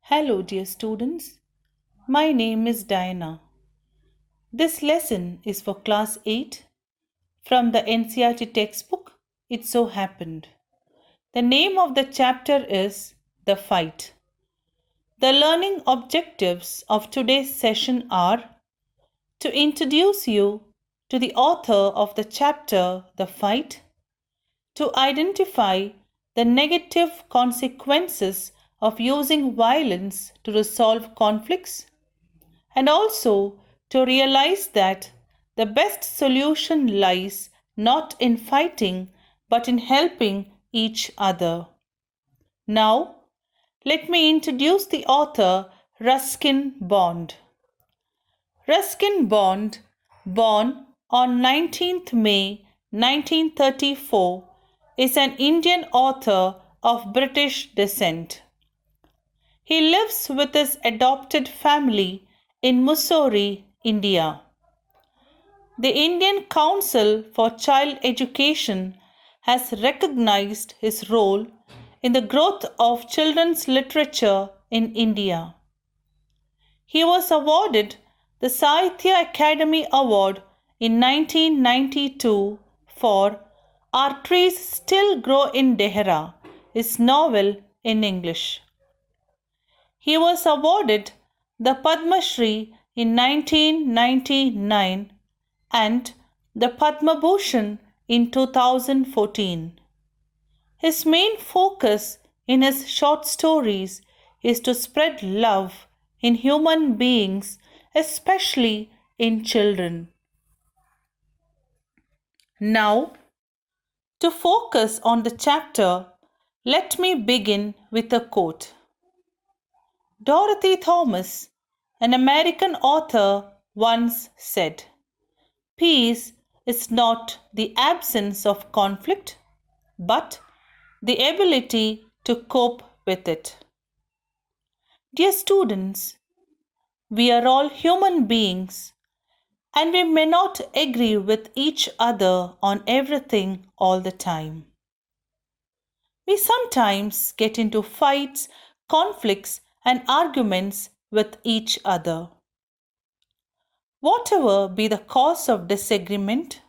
Hello, dear students. My name is Diana. This lesson is for Class 8 from the NCERT textbook, It So Happened. The name of the chapter is The Fight. The learning objectives of today's session are to introduce you to the author of the chapter The Fight, to identify the negative consequences of using violence to resolve conflicts, and also to realize that the best solution lies not in fighting but in helping each other. Now, let me introduce the author Ruskin Bond. Ruskin Bond, born on 19th May 1934, is an Indian author of British descent. He lives with his adopted family in Mussoorie, India. The Indian Council for Child Education has recognized his role in the growth of children's literature in India. He was awarded the Sahitya Academy Award in 1992 for Our Trees Still Grow in Dehra, his novel in English. He was awarded the Padma Shri in 1999 and the Padma Bhushan in 2014. His main focus in his short stories is to spread love in human beings, especially in children. Now, to focus on the chapter, let me begin with a quote. Dorothy Thomas, an American author, once said, "Peace is not the absence of conflict, but the ability to cope with it." Dear students, we are all human beings and we may not agree with each other on everything all the time. We sometimes get into fights, conflicts, and arguments with each other. Whatever be the cause of disagreement,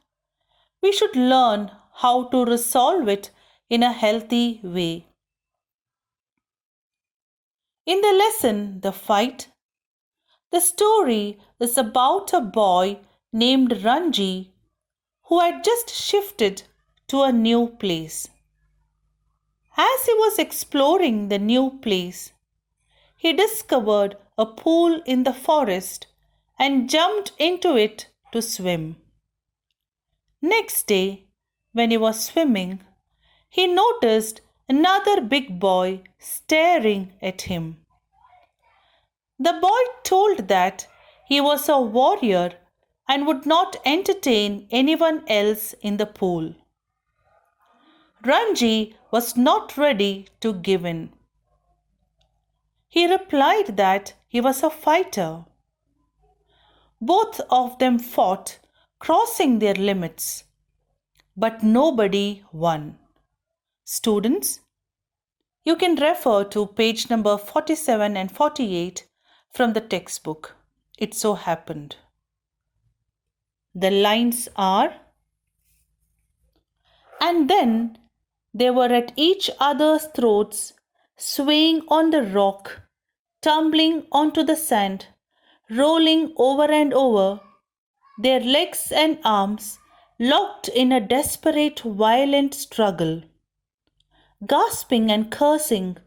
we should learn how to resolve it in a healthy way. In the lesson, The Fight, the story is about a boy named Ranji who had just shifted to a new place. As he was exploring the new place, he discovered a pool in the forest and jumped into it to swim. Next day, when he was swimming, he noticed another big boy staring at him. The boy told that he was a warrior and would not entertain anyone else in the pool. Ranji was not ready to give in. He replied that he was a fighter. Both of them fought, crossing their limits, but nobody won. Students, you can refer to page number 47 and 48 from the textbook, It So Happened. The lines are, "And then they were at each other's throats, swaying on the rock, tumbling onto the sand, rolling over and over, their legs and arms locked in a desperate, violent struggle. Gasping and cursing,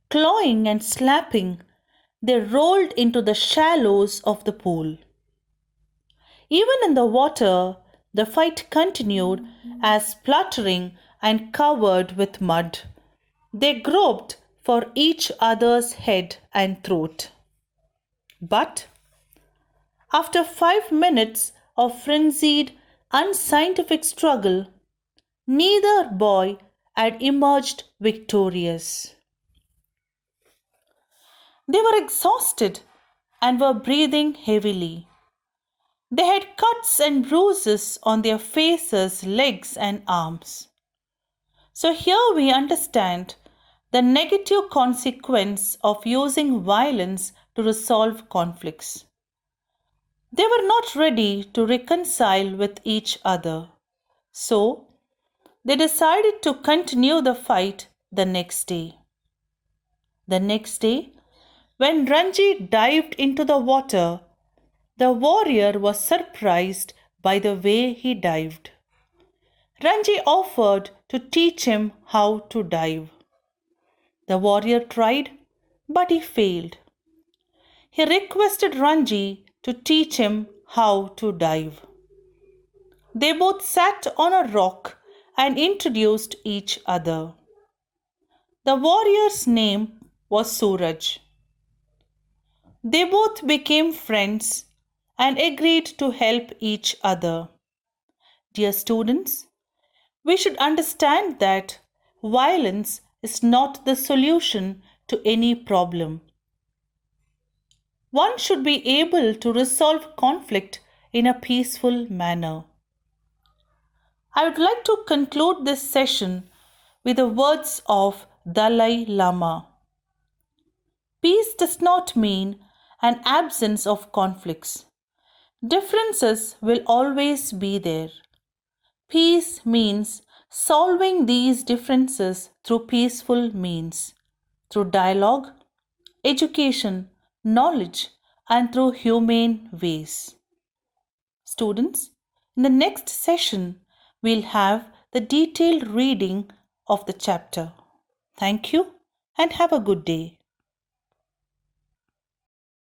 clawing and slapping, they rolled into the shallows of the pool. Even in the water, the fight continued as, spluttering and covered with mud, they groped for each other's head and throat. But after 5 minutes of frenzied, unscientific struggle, neither boy had emerged victorious. They were exhausted and were breathing heavily. They had cuts and bruises on their faces, legs, and arms. So here we understand the negative consequence of using violence to resolve conflicts. They were not ready to reconcile with each other, so they decided to continue the fight the next day. The next day, when Ranji dived into the water, the warrior was surprised by the way he dived. Ranji offered to teach him how to dive. The warrior tried, but he failed. He requested Ranji to teach him how to dive. They both sat on a rock and introduced each other. The warrior's name was Suraj. They both became friends and agreed to help each other. Dear students, we should understand that violence is not the solution to any problem. One should be able to resolve conflict in a peaceful manner. I would like to conclude this session with the words of Dalai Lama. Peace does not mean an absence of conflicts. Differences will always be there. Peace means solving these differences through peaceful means, through dialogue, education, knowledge, and through humane ways. Students, in the next session, we'll have the detailed reading of the chapter. Thank you and have a good day.